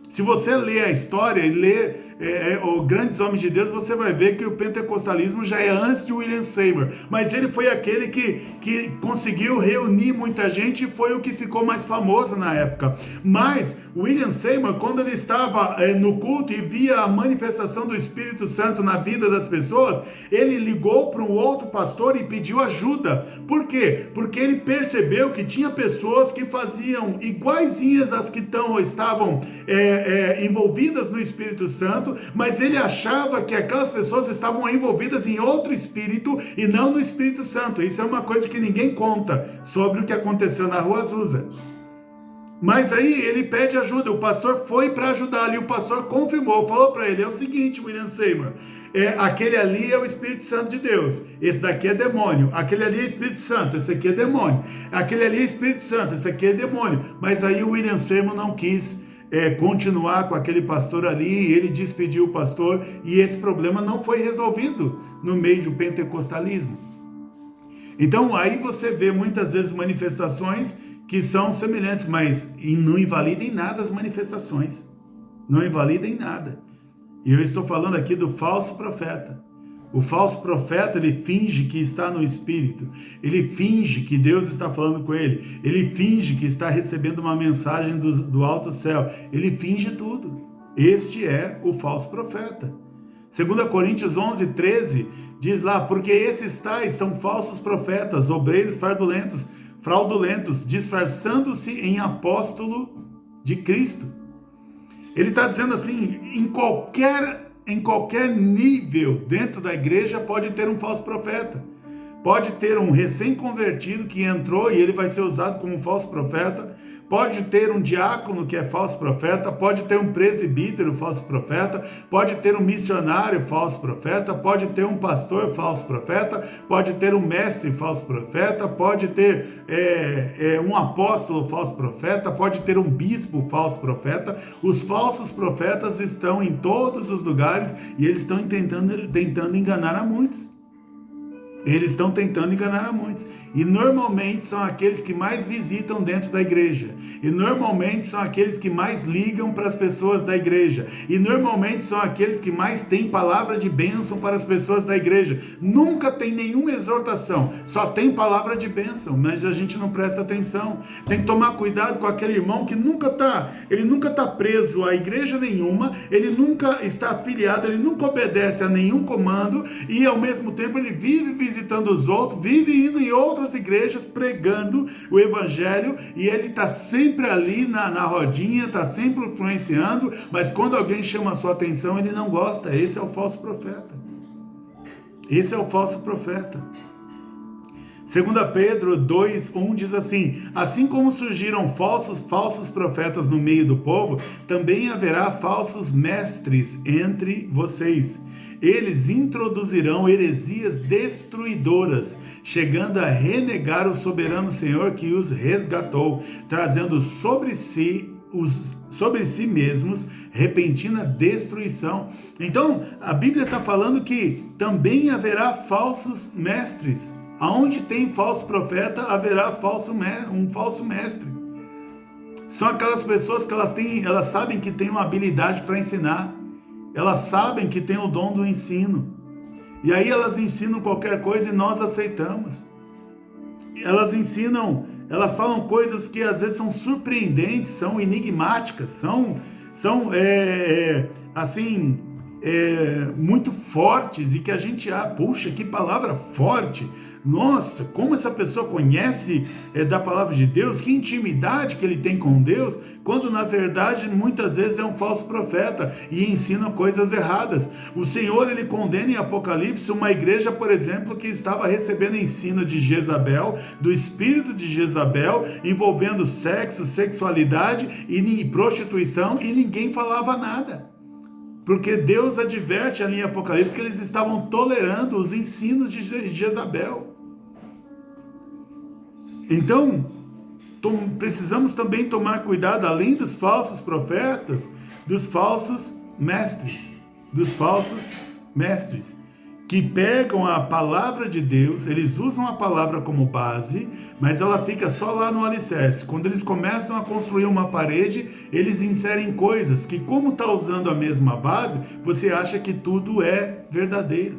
Se você ler a história e ler os grandes homens de Deus, você vai ver que o pentecostalismo já é antes de William Seymour, mas ele foi aquele que conseguiu reunir muita gente e foi o que ficou mais famoso na época. Mas William Seymour, quando ele estava no culto e via a manifestação do Espírito Santo na vida das pessoas, ele ligou para um outro pastor e pediu ajuda. Por quê? Porque ele percebeu que tinha pessoas que faziam iguaizinhas às que estavam envolvidas no Espírito Santo, mas ele achava que aquelas pessoas estavam envolvidas em outro espírito e não no Espírito Santo. Isso é uma coisa que ninguém conta sobre o que aconteceu na Rua Azusa. Mas aí ele pede ajuda, o pastor foi para ajudar ali, o pastor confirmou, falou para ele, é o seguinte, William Seymour, aquele ali é o Espírito Santo de Deus, esse daqui é demônio, aquele ali é Espírito Santo, esse aqui é demônio, aquele ali é Espírito Santo, esse aqui é demônio. Mas aí o William Seymour não quis continuar com aquele pastor ali, ele despediu o pastor e esse problema não foi resolvido no meio do pentecostalismo. Então aí você vê muitas vezes manifestações que são semelhantes, mas não invalidem nada as manifestações, não invalidem nada. E eu estou falando aqui do falso profeta. O falso profeta, ele finge que está no Espírito, ele finge que Deus está falando com ele, ele finge que está recebendo uma mensagem do alto céu, ele finge tudo. Este é o falso profeta. 2 Coríntios 11:13 diz lá, porque esses tais são falsos profetas, obreiros fraudulentos, disfarçando-se em apóstolo de Cristo. Ele está dizendo assim, em qualquer nível dentro da igreja pode ter um falso profeta. Pode ter um recém-convertido que entrou e ele vai ser usado como um falso profeta. Pode ter um diácono que é falso profeta, pode ter um presbítero falso profeta, pode ter um missionário falso profeta, pode ter um pastor falso profeta, pode ter um mestre falso profeta, pode ter um apóstolo falso profeta, pode ter um bispo falso profeta. Os falsos profetas estão em todos os lugares e eles estão tentando enganar a muitos. Eles estão tentando enganar a muitos. E normalmente são aqueles que mais visitam dentro da igreja. E normalmente são aqueles que mais ligam para as pessoas da igreja. E normalmente são aqueles que mais têm palavra de bênção para as pessoas da igreja. Nunca tem nenhuma exortação. Só tem palavra de bênção, mas a gente não presta atenção. Tem que tomar cuidado com aquele irmão que nunca está preso a igreja nenhuma. Ele nunca está afiliado, ele nunca obedece a nenhum comando. E ao mesmo tempo ele vive visitando os outros, vive indo em outras igrejas pregando o evangelho e ele está sempre ali na rodinha, está sempre influenciando, mas quando alguém chama a sua atenção ele não gosta. Esse é o falso profeta. Esse é o falso profeta. 2 Pedro 2:1 diz assim como surgiram falsos profetas no meio do povo, também haverá falsos mestres entre vocês. Eles introduzirão heresias destruidoras, chegando a renegar o soberano Senhor que os resgatou, trazendo sobre si mesmos repentina destruição. Então, a Bíblia está falando que também haverá falsos mestres. Aonde tem falso profeta, haverá um falso mestre. São aquelas pessoas que elas sabem que têm uma habilidade para ensinar. Elas sabem que tem o dom do ensino. E aí elas ensinam qualquer coisa e nós aceitamos. Elas falam coisas que às vezes são surpreendentes, são enigmáticas, são muito fortes e que a gente, puxa, que palavra forte. Nossa, como essa pessoa conhece da palavra de Deus, que intimidade que ele tem com Deus, quando na verdade muitas vezes é um falso profeta e ensina coisas erradas. O Senhor, ele condena em Apocalipse uma igreja, por exemplo, que estava recebendo ensino de Jezabel, do espírito de Jezabel, envolvendo sexo, sexualidade e prostituição, e ninguém falava nada. Porque Deus adverte ali em Apocalipse que eles estavam tolerando os ensinos de Jezabel. Então, precisamos também tomar cuidado, além dos falsos profetas, dos falsos mestres. Que pegam a palavra de Deus, eles usam a palavra como base, mas ela fica só lá no alicerce. Quando eles começam a construir uma parede, eles inserem coisas que, como está usando a mesma base, você acha que tudo é verdadeiro.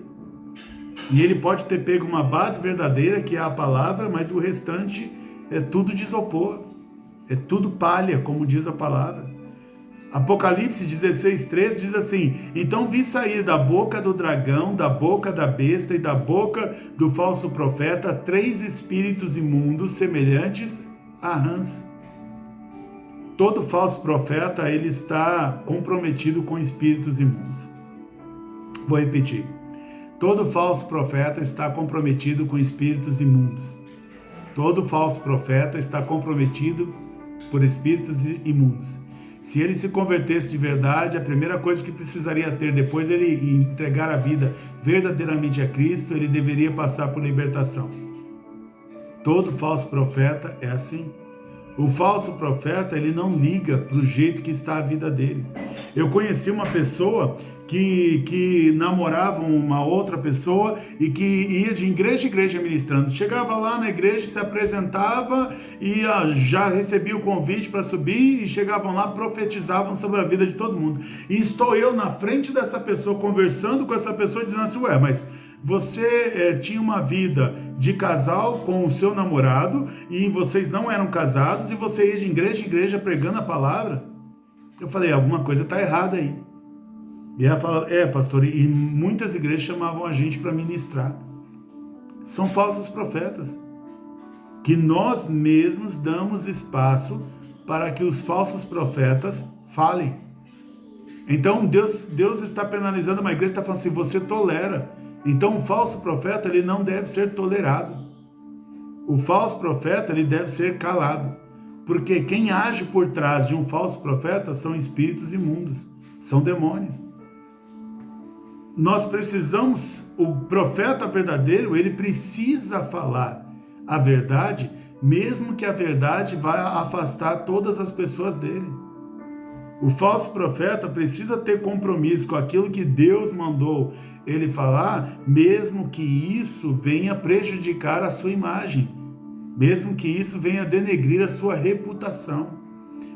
E ele pode ter pego uma base verdadeira, que é a palavra, mas o restante é tudo de isopor, é tudo palha, como diz a palavra. Apocalipse 16:3 diz assim: então vi sair da boca do dragão, da boca da besta e da boca do falso profeta 3 espíritos imundos semelhantes a rãs. Todo falso profeta, ele está comprometido com espíritos imundos. Vou repetir. Todo falso profeta está comprometido com espíritos imundos. Todo falso profeta está comprometido por espíritos imundos. Se ele se convertesse de verdade, a primeira coisa que precisaria ter, depois ele entregar a vida verdadeiramente a Cristo, ele deveria passar por libertação. Todo falso profeta é assim. O falso profeta, ele não liga para o jeito que está a vida dele. Eu conheci uma pessoa que namorava uma outra pessoa e que ia de igreja em igreja ministrando. Chegava lá na igreja, se apresentava e já recebia o convite para subir e chegavam lá, profetizavam sobre a vida de todo mundo. E estou eu na frente dessa pessoa, conversando com essa pessoa, dizendo assim: ué, mas você tinha uma vida de casal com o seu namorado e vocês não eram casados e você ia de igreja em igreja pregando a palavra? Eu falei: alguma coisa está errada aí. E ela fala: pastor, e muitas igrejas chamavam a gente para ministrar. São falsos profetas, que nós mesmos damos espaço para que os falsos profetas falem. Então Deus está penalizando uma igreja, está falando assim: você tolera. Então o falso profeta, ele não deve ser tolerado. O falso profeta, ele deve ser calado. Porque quem age por trás de um falso profeta são espíritos imundos, são demônios. Nós precisamos, o profeta verdadeiro, ele precisa falar a verdade, mesmo que a verdade vá afastar todas as pessoas dele. O falso profeta precisa ter compromisso com aquilo que Deus mandou ele falar, mesmo que isso venha prejudicar a sua imagem, mesmo que isso venha denegrir a sua reputação,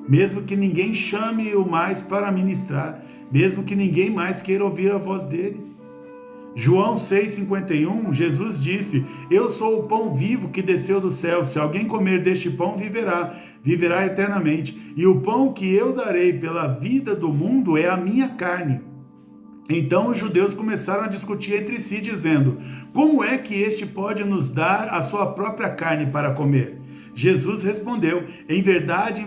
mesmo que ninguém chame-o mais para ministrar, mesmo que ninguém mais queira ouvir a voz dele. João 6,51, Jesus disse: eu sou o pão vivo que desceu do céu, se alguém comer deste pão viverá eternamente, e o pão que eu darei pela vida do mundo é a minha carne. Então os judeus começaram a discutir entre si, dizendo: como é que este pode nos dar a sua própria carne para comer? Jesus respondeu: em verdade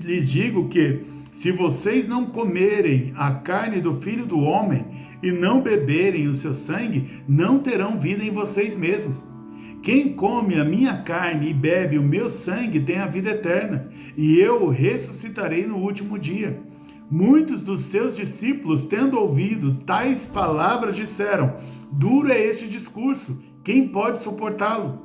lhes digo que, se vocês não comerem a carne do Filho do Homem e não beberem o seu sangue, não terão vida em vocês mesmos. Quem come a minha carne e bebe o meu sangue tem a vida eterna, e eu o ressuscitarei no último dia. Muitos dos seus discípulos, tendo ouvido tais palavras, disseram: duro é este discurso, quem pode suportá-lo?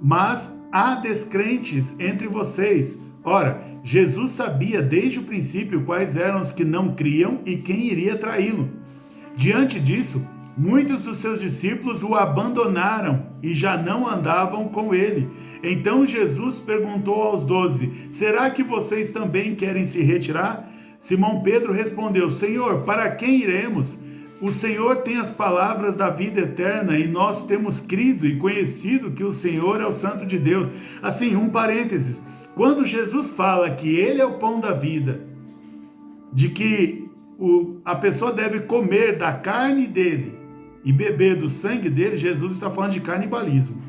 Mas há descrentes entre vocês. Ora, Jesus sabia desde o princípio quais eram os que não criam e quem iria traí-lo. Diante disso, muitos dos seus discípulos o abandonaram e já não andavam com ele. Então Jesus perguntou aos 12: será que vocês também querem se retirar? Simão Pedro respondeu: Senhor, para quem iremos? O Senhor tem as palavras da vida eterna e nós temos crido e conhecido que o Senhor é o Santo de Deus. Assim, um parênteses. Quando Jesus fala que ele é o pão da vida, de que a pessoa deve comer da carne dele e beber do sangue dele, Jesus está falando de canibalismo.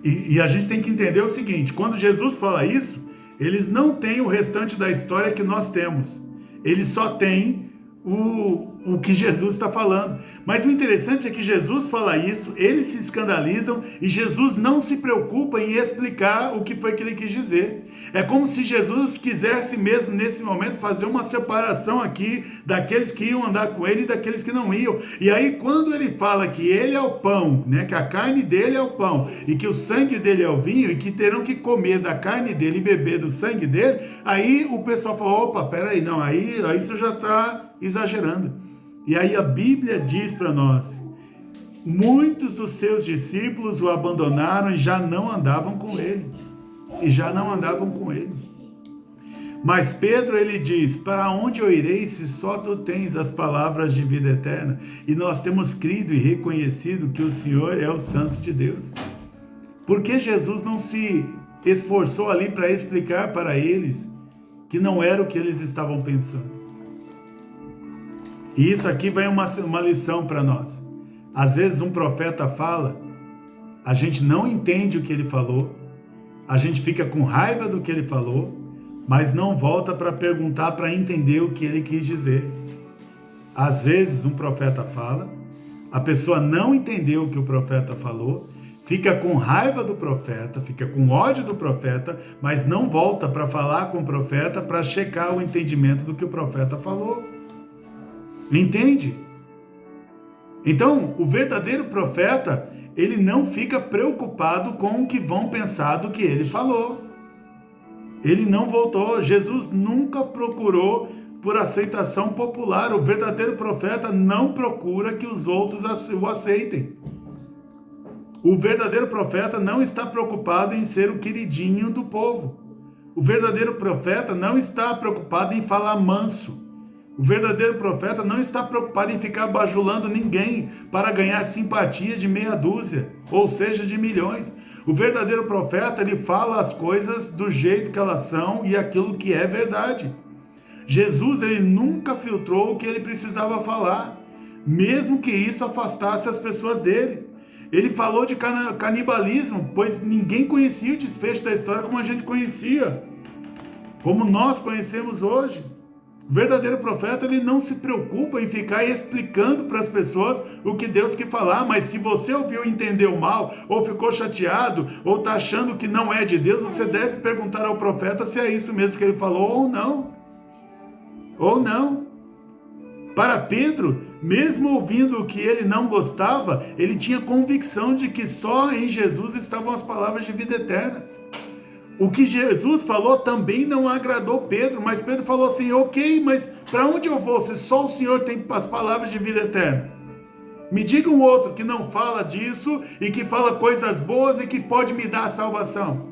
E a gente tem que entender o seguinte: quando Jesus fala isso, eles não têm o restante da história que nós temos. Eles só têm o que Jesus está falando. Mas o interessante é que Jesus fala isso, eles se escandalizam e Jesus não se preocupa em explicar o que foi que ele quis dizer. É como se Jesus quisesse mesmo nesse momento fazer uma separação aqui daqueles que iam andar com ele e daqueles que não iam. E aí quando ele fala que ele é o pão, né, que a carne dele é o pão e que o sangue dele é o vinho e que terão que comer da carne dele e beber do sangue dele, aí o pessoal fala, opa, peraí, não, aí isso já está exagerando. E aí a Bíblia diz para nós, muitos dos seus discípulos o abandonaram e já não andavam com ele. Mas Pedro, ele diz, para onde eu irei se só tu tens as palavras de vida eterna? E nós temos crido e reconhecido que o Senhor é o Santo de Deus. Por que Jesus não se esforçou ali para explicar para eles que não era o que eles estavam pensando? E isso aqui vai uma lição para nós. Às vezes um profeta fala, a gente não entende o que ele falou, a gente fica com raiva do que ele falou, mas não volta para perguntar, para entender o que ele quis dizer. Às vezes um profeta fala, a pessoa não entendeu o que o profeta falou, fica com raiva do profeta, fica com ódio do profeta, mas não volta para falar com o profeta para checar o entendimento do que o profeta falou. Entende? Então, o verdadeiro profeta, ele não fica preocupado com o que vão pensar do que ele falou. Ele não voltou. Jesus nunca procurou por aceitação popular. O verdadeiro profeta não procura que os outros o aceitem. O verdadeiro profeta não está preocupado em ser o queridinho do povo. O verdadeiro profeta não está preocupado em falar manso. O verdadeiro profeta não está preocupado em ficar bajulando ninguém para ganhar simpatia de meia dúzia, ou seja, de milhões. O verdadeiro profeta, ele fala as coisas do jeito que elas são e aquilo que é verdade. Jesus, ele nunca filtrou o que ele precisava falar, mesmo que isso afastasse as pessoas dele. Ele falou de canibalismo, pois ninguém conhecia o desfecho da história como a gente conhecia, como nós conhecemos hoje. O verdadeiro profeta, ele não se preocupa em ficar explicando para as pessoas o que Deus quer falar, mas se você ouviu e entendeu mal, ou ficou chateado, ou está achando que não é de Deus, você deve perguntar ao profeta se é isso mesmo que ele falou ou não. Ou não. Para Pedro, mesmo ouvindo o que ele não gostava, ele tinha convicção de que só em Jesus estavam as palavras de vida eterna. O que Jesus falou também não agradou Pedro, mas Pedro falou assim, ok, mas para onde eu vou se só o Senhor tem as palavras de vida eterna? Me diga um outro que não fala disso e que fala coisas boas e que pode me dar a salvação.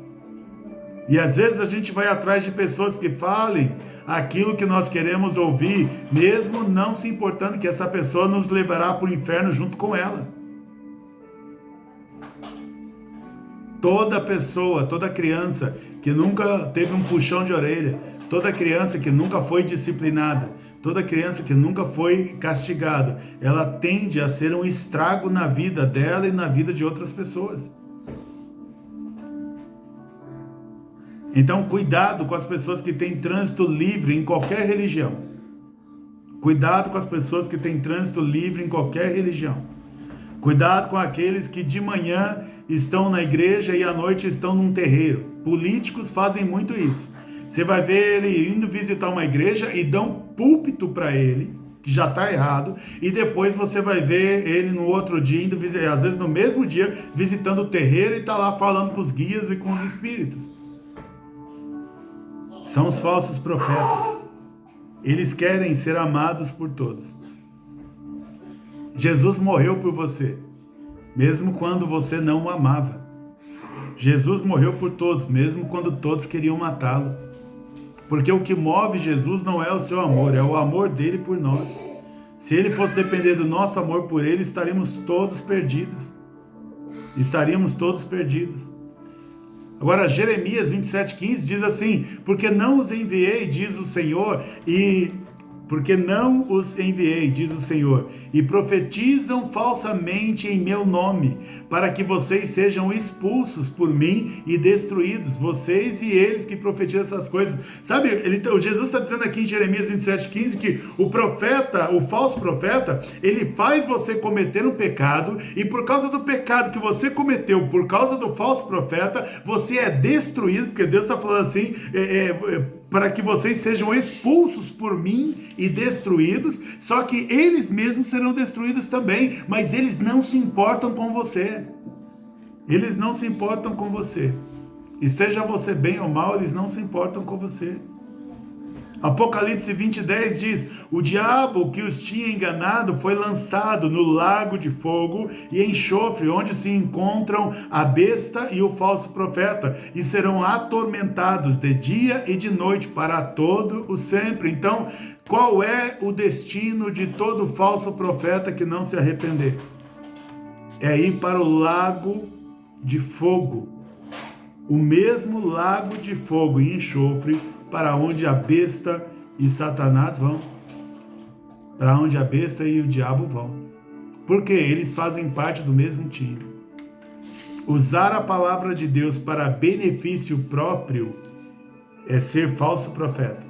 E às vezes a gente vai atrás de pessoas que falem aquilo que nós queremos ouvir, mesmo não se importando que essa pessoa nos levará para o inferno junto com ela. Toda pessoa, toda criança que nunca teve um puxão de orelha, toda criança que nunca foi disciplinada, toda criança que nunca foi castigada, ela tende a ser um estrago na vida dela e na vida de outras pessoas. Então, cuidado com as pessoas que têm trânsito livre em qualquer religião. Cuidado com as pessoas que têm trânsito livre em qualquer religião. Cuidado com aqueles que de manhã estão na igreja e à noite estão num terreiro. Políticos fazem muito isso. Você vai ver ele indo visitar uma igreja e dão púlpito para ele, que já está errado, e depois você vai ver ele no outro dia, indo visitar, às vezes no mesmo dia, visitando o terreiro e está lá falando com os guias e com os espíritos. São os falsos profetas. Eles querem ser amados por todos. Jesus morreu por você, mesmo quando você não o amava. Jesus morreu por todos, mesmo quando todos queriam matá-lo. Porque o que move Jesus não é o seu amor, é o amor dele por nós. Se ele fosse depender do nosso amor por ele, estaríamos todos perdidos. Estaríamos todos perdidos. Agora, Jeremias 27,15 diz assim, porque não os enviei, diz o Senhor, e porque não os enviei, diz o Senhor, e profetizam falsamente em meu nome, para que vocês sejam expulsos por mim e destruídos, vocês e eles que profetizam essas coisas. Sabe, Jesus está dizendo aqui em Jeremias 27,15 que o profeta, o falso profeta, ele faz você cometer um pecado, e por causa do pecado que você cometeu, por causa do falso profeta, você é destruído, porque Deus está falando assim, para que vocês sejam expulsos por mim e destruídos, só que eles mesmos serão destruídos também, mas eles não se importam com você. Eles não se importam com você. Esteja você bem ou mal, eles não se importam com você. Apocalipse 20:10 diz: o diabo que os tinha enganado foi lançado no lago de fogo e enxofre, onde se encontram a besta e o falso profeta, e serão atormentados de dia e de noite para todo o sempre. Então, qual é o destino de todo falso profeta que não se arrepender? É ir para o lago de fogo, o mesmo lago de fogo e enxofre, para onde a besta e Satanás vão, para onde a besta e o diabo vão, porque eles fazem parte do mesmo time. Usar a palavra de Deus para benefício próprio é ser falso profeta.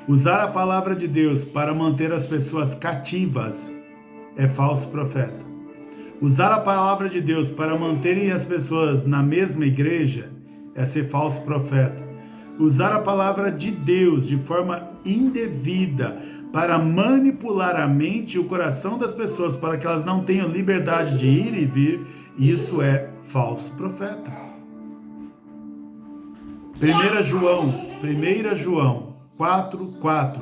Usar a palavra de Deus para manter as pessoas cativas é falso profeta. Usar a palavra de Deus para manterem as pessoas na mesma igreja é ser falso profeta. Usar a palavra de Deus de forma indevida para manipular a mente e o coração das pessoas para que elas não tenham liberdade de ir e vir, isso é falso profeta. 1 João 4:4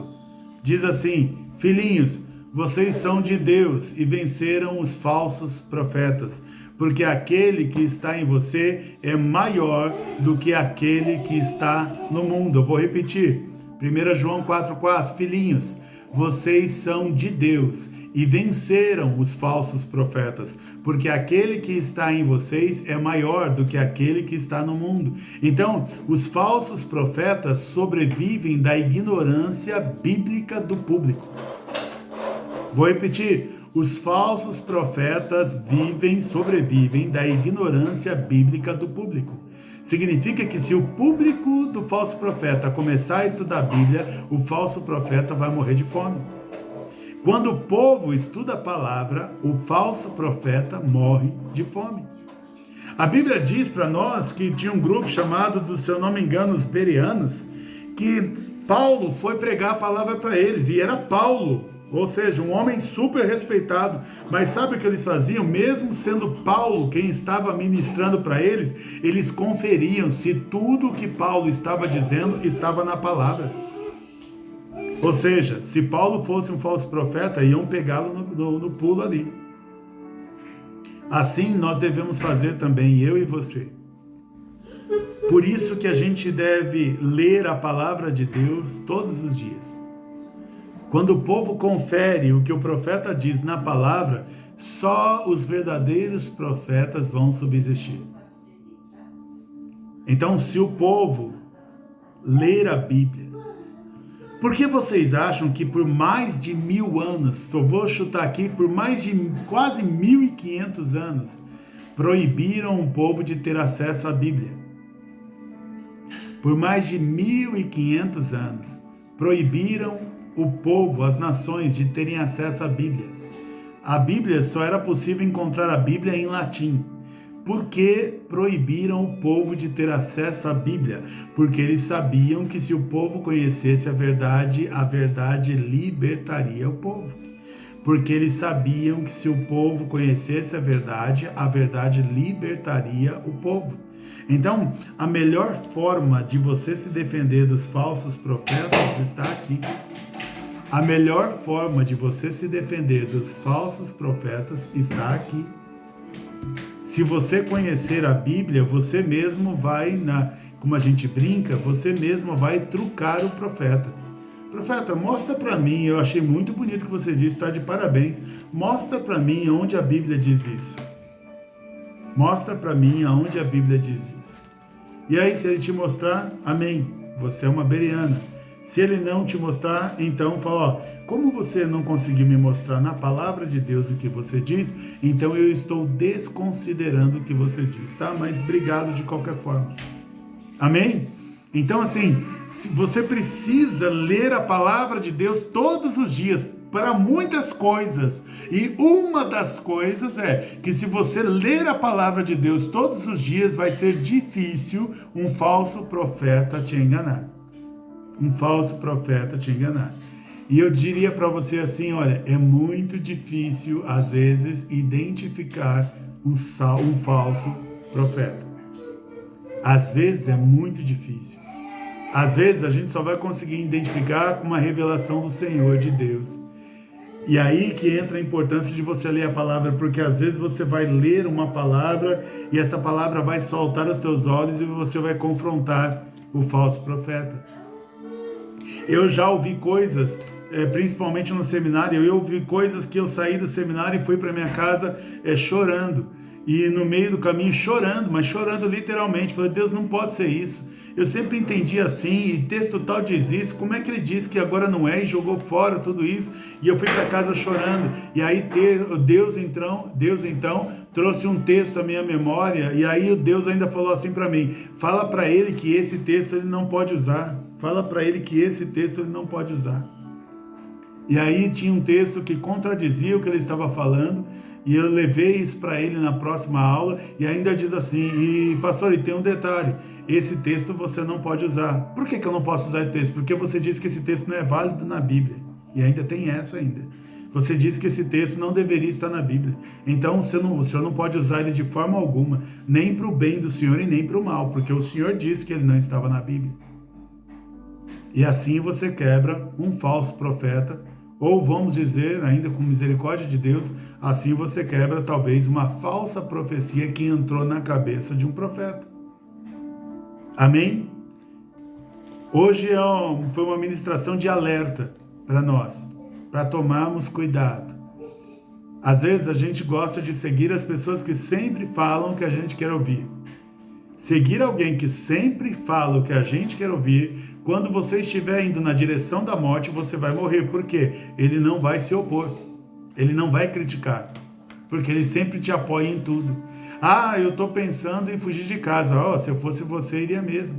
diz assim: filhinhos, vocês são de Deus e venceram os falsos profetas, porque aquele que está em você é maior do que aquele que está no mundo. Eu vou repetir, 1 João 4:4, filhinhos, vocês são de Deus e venceram os falsos profetas, porque aquele que está em vocês é maior do que aquele que está no mundo. Então, os falsos profetas sobrevivem da ignorância bíblica do público. Vou repetir, os falsos profetas sobrevivem da ignorância bíblica do público. Significa que se o público do falso profeta começar a estudar a Bíblia, o falso profeta vai morrer de fome. Quando o povo estuda a palavra, o falso profeta morre de fome. A Bíblia diz para nós que tinha um grupo chamado, se eu não me engano, os bereanos, que Paulo foi pregar a palavra para eles, e era Paulo, ou seja, um homem super respeitado. Mas sabe o que eles faziam? Mesmo sendo Paulo quem estava ministrando para eles, eles conferiam se tudo o que Paulo estava dizendo estava na palavra. Ou seja, se Paulo fosse um falso profeta, iam pegá-lo no pulo ali. Assim nós devemos fazer também, eu e você. Por isso que a gente deve ler a palavra de Deus todos os dias. Quando o povo confere o que o profeta diz na palavra, só os verdadeiros profetas vão subsistir. Então, se o povo ler a Bíblia, por que vocês acham que por mais de 1000 anos, eu vou chutar aqui, por mais de quase 1500 anos, proibiram o povo de ter acesso à Bíblia? Por mais de 1500 anos, proibiram o povo, as nações, de terem acesso à Bíblia. A Bíblia, só era possível encontrar a Bíblia em latim. Por que proibiram o povo de ter acesso à Bíblia? Porque eles sabiam que se o povo conhecesse a verdade libertaria o povo. Porque eles sabiam que se o povo conhecesse a verdade libertaria o povo. Então, a melhor forma de você se defender dos falsos profetas está aqui. A melhor forma de você se defender dos falsos profetas está aqui. Se você conhecer a Bíblia, você mesmo vai, como a gente brinca, você mesmo vai trucar o profeta. Profeta, mostra para mim, eu achei muito bonito o que você disse, está de parabéns. Mostra para mim onde a Bíblia diz isso. Mostra para mim aonde a Bíblia diz isso. E aí, se ele te mostrar, amém, você é uma bereana. Se ele não te mostrar, então fala, ó, como você não conseguiu me mostrar na palavra de Deus o que você diz, então eu estou desconsiderando o que você diz, tá? Mas obrigado de qualquer forma. Amém? Então, assim, você precisa ler a palavra de Deus todos os dias para muitas coisas. E uma das coisas é que se você ler a palavra de Deus todos os dias, vai ser difícil um falso profeta te enganar. Um falso profeta te enganar. E eu diria para você assim, olha, é muito difícil, às vezes, identificar um falso profeta. Às vezes é muito difícil. Às vezes a gente só vai conseguir identificar com uma revelação do Senhor, de Deus. E aí que entra a importância de você ler a palavra, porque às vezes você vai ler uma palavra e essa palavra vai saltar aos teus olhos e você vai confrontar o falso profeta. Eu já ouvi coisas, principalmente no seminário, eu ouvi coisas que eu saí do seminário e fui para minha casa chorando. E no meio do caminho chorando, mas chorando literalmente. Falei, Deus, não pode ser isso. Eu sempre entendi assim, e texto tal diz isso, como é que ele disse que agora não é e jogou fora tudo isso? E eu fui para casa chorando. E aí Deus então trouxe um texto à minha memória, e aí o Deus ainda falou assim para mim, fala para ele que esse texto ele não pode usar. Fala para ele que esse texto ele não pode usar. E aí tinha um texto que contradizia o que ele estava falando, e eu levei isso para ele na próxima aula, e ainda diz assim, e pastor, e tem um detalhe, esse texto você não pode usar. Por que eu não posso usar esse texto? Porque você disse que esse texto não é válido na Bíblia, e ainda tem essa ainda. Você disse que esse texto não deveria estar na Bíblia, então o senhor não pode usar ele de forma alguma, nem para o bem do Senhor e nem para o mal, porque o Senhor disse que ele não estava na Bíblia. E assim você quebra um falso profeta, ou vamos dizer, ainda com misericórdia de Deus, assim você quebra talvez uma falsa profecia que entrou na cabeça de um profeta. Amém? Hoje foi uma ministração de alerta para nós, para tomarmos cuidado. Às vezes a gente gosta de seguir as pessoas que sempre falam o que a gente quer ouvir. Seguir alguém que sempre fala o que a gente quer ouvir, quando você estiver indo na direção da morte, você vai morrer. Por quê? Ele não vai se opor. Ele não vai criticar. Porque ele sempre te apoia em tudo. Ah, eu estou pensando em fugir de casa. Se eu fosse você, iria mesmo.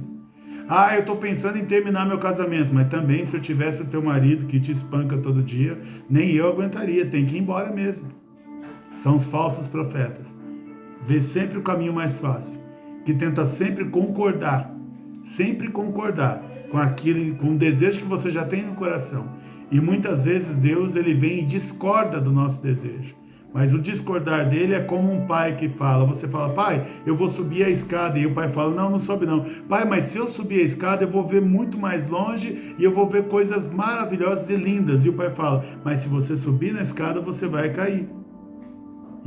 Ah, eu estou pensando em terminar meu casamento. Mas também, se eu tivesse o teu marido que te espanca todo dia, nem eu aguentaria. Tem que ir embora mesmo. São os falsos profetas. Vê sempre o caminho mais fácil. Que tenta sempre concordar com o desejo que você já tem no coração. E muitas vezes Deus ele vem e discorda do nosso desejo. Mas o discordar dele é como um pai que fala. Você fala, pai, eu vou subir a escada. E o pai fala, não sobe não. Pai, mas se eu subir a escada, eu vou ver muito mais longe e eu vou ver coisas maravilhosas e lindas. E o pai fala, mas se você subir na escada, você vai cair.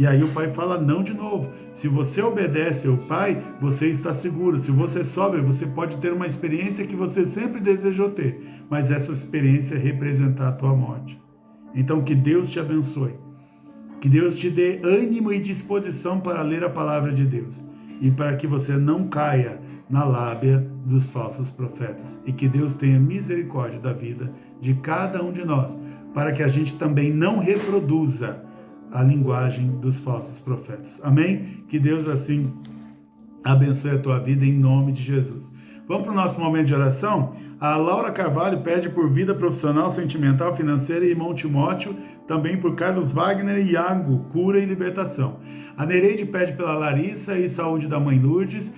E aí o pai fala não de novo. Se você obedece ao pai, você está seguro. Se você sobe, você pode ter uma experiência que você sempre desejou ter. Mas essa experiência é representar a tua morte. Então que Deus te abençoe. Que Deus te dê ânimo e disposição para ler a palavra de Deus. E para que você não caia na lábia dos falsos profetas. E que Deus tenha misericórdia da vida de cada um de nós. Para que a gente também não reproduza a linguagem dos falsos profetas. Amém? Que Deus assim abençoe a tua vida em nome de Jesus. Vamos para o nosso momento de oração? A Laura Carvalho pede por vida profissional, sentimental, financeira e irmão Timóteo, também por Carlos Wagner e Iago, cura e libertação. A Nereide pede pela Larissa e saúde da mãe Lourdes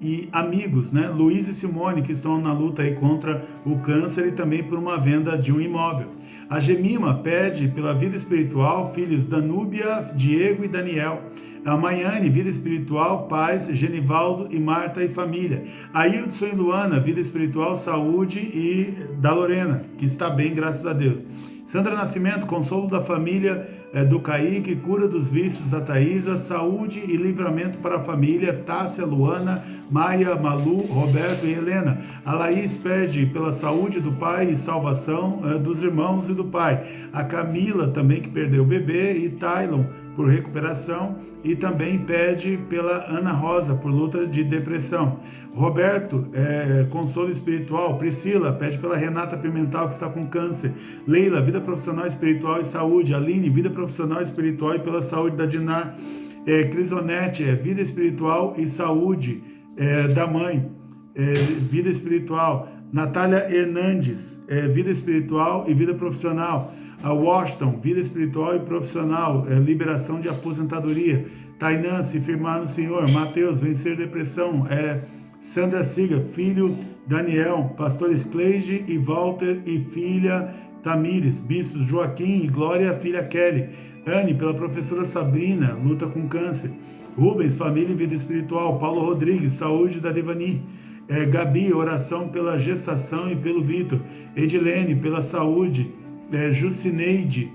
e amigos, né? Luiz e Simone, que estão na luta aí contra o câncer e também por uma venda de um imóvel. A Gemima pede pela vida espiritual, filhos Danúbia, Diego e Daniel. A Maiane, vida espiritual, paz, Genivaldo e Marta e família. A Hildson e Luana, vida espiritual, saúde e da Lorena, que está bem, graças a Deus. Sandra Nascimento, consolo da família do Kaique, cura dos vícios da Thaisa, saúde e livramento para a família, Tássia, Luana, Maia, Malu, Roberto e Helena. A Laís pede pela saúde do pai e salvação dos irmãos e do pai. A Camila também, que perdeu o bebê, e Tylon por recuperação, e também pede pela Ana Rosa, por luta de depressão. Roberto, consolo espiritual. Priscila, pede pela Renata Pimental, que está com câncer. Leila, vida profissional, espiritual e saúde. Aline, vida profissional, espiritual e pela saúde da Diná. Crisonete, vida espiritual e saúde da mãe. Vida espiritual. Natália Hernandes, vida espiritual e vida profissional. A Washington, vida espiritual e profissional, liberação de aposentadoria. Tainã, se firmar no Senhor. Mateus, vencer depressão. Sandra Siga, filho Daniel. Pastores Cleide e Walter e filha Tamires. Bispos Joaquim e Glória, filha Kelly. Anne, pela professora Sabrina, luta com câncer. Rubens, família e vida espiritual. Paulo Rodrigues, saúde da Devani. Gabi, oração pela gestação e pelo Vitor. Edilene, pela saúde. Jucineide,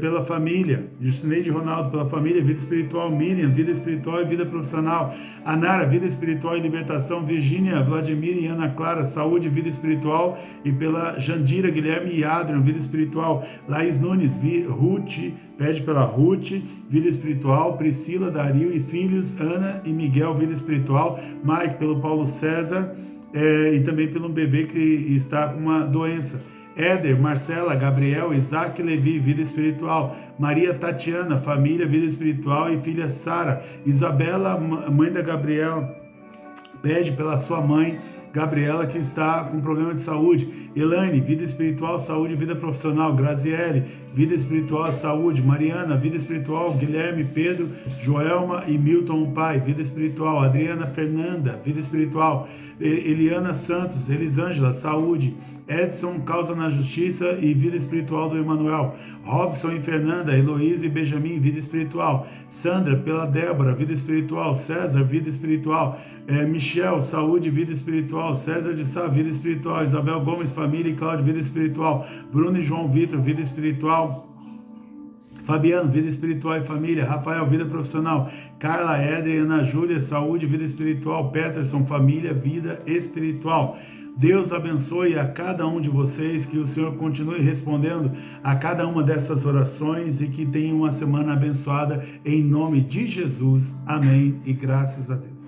pela família. Jucineide Ronaldo, pela família, vida espiritual. Miriam, vida espiritual e vida profissional. Anara, vida espiritual e libertação. Virgínia, Vladimir e Ana Clara, saúde, vida espiritual e pela Jandira, Guilherme e Adrian, vida espiritual. Laís Nunes, Ruth, pede pela Ruth, vida espiritual. Priscila, Dario e filhos, Ana e Miguel, vida espiritual. Mike, pelo Paulo César e também pelo bebê que está com uma doença. Éder, Marcela, Gabriel, Isaac, Levi, vida espiritual. Maria Tatiana, família, vida espiritual e filha Sara. Isabela, mãe da Gabriela, pede pela sua mãe Gabriela, que está com problema de saúde. Elaine, vida espiritual, saúde e vida profissional. Graziele, vida espiritual, saúde. Mariana, vida espiritual. Guilherme, Pedro, Joelma e Milton, pai, vida espiritual. Adriana Fernanda, vida espiritual. Eliana Santos, Elisângela, saúde. Edson, causa na justiça e vida espiritual do Emanuel. Robson e Fernanda, Heloísa e Benjamin, vida espiritual. Sandra, pela Débora, vida espiritual. César, vida espiritual. Michel, saúde e vida espiritual. César de Sá, vida espiritual. Isabel Gomes, família e Cláudio, vida espiritual. Bruno e João Vitor, vida espiritual. Fabiano, vida espiritual e família. Rafael, vida profissional. Carla, Éder e Ana Júlia, saúde, vida espiritual. Peterson, família, vida espiritual. Deus abençoe a cada um de vocês, que o Senhor continue respondendo a cada uma dessas orações e que tenha uma semana abençoada em nome de Jesus. Amém e graças a Deus.